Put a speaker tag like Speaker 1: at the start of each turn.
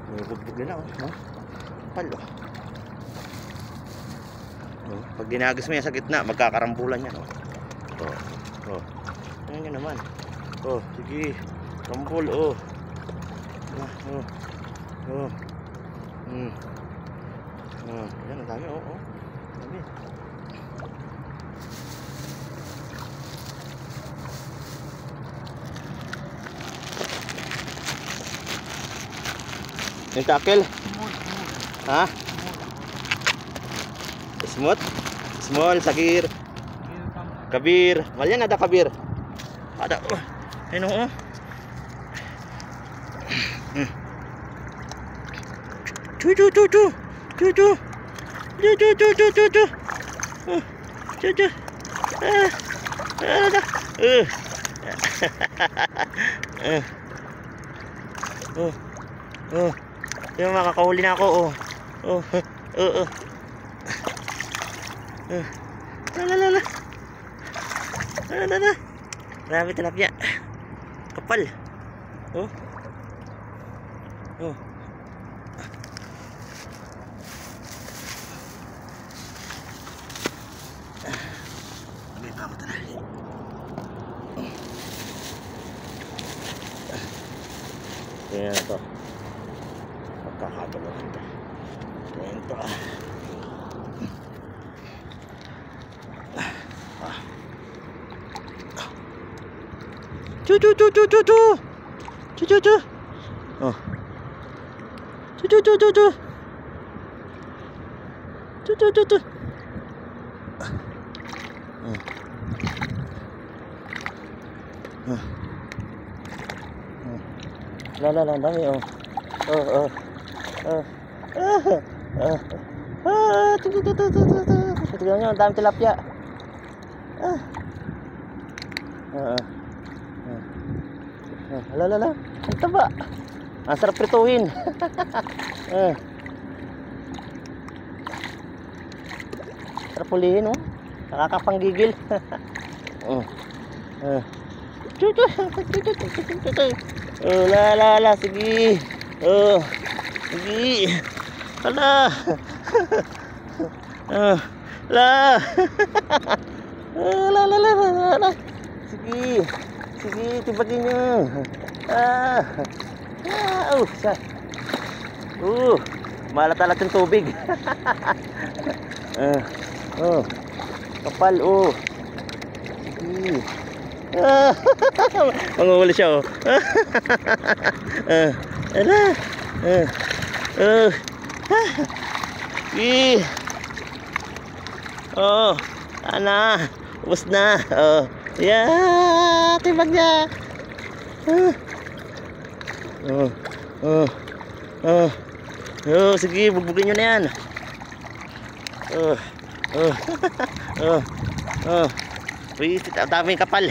Speaker 1: Bugbog nila, oh. Palo. Pag ginagis mo yan sa gitna, magkakarambulan yan, oh. Ayan yun naman. Sige. Rambul, Ayan, ang dami, dami. Yung tackle? Ha? Smooth? Small, sagir. Kabir. Malyan ada kabir. Ada. Ayun. Yung makakahuli na ako. Marami tilapia. Kapal. May pamata na. Yan na to. Pagkakagawahan to. Yan to. Ang dami, tignan nyo, ang dami tilapia. Ang taba. Ang sarap prituhin. Sarap pulihin, nakakapanggigil. Sige. Sige. Hala. Sige. Sige, tibagin nyo. Malatalat yung tubig. Kapal, Sige. Manguhuli siya, Sige. Ubus na. Tibag niya. Sige, bugbugin nyo na yan. Daming kapal.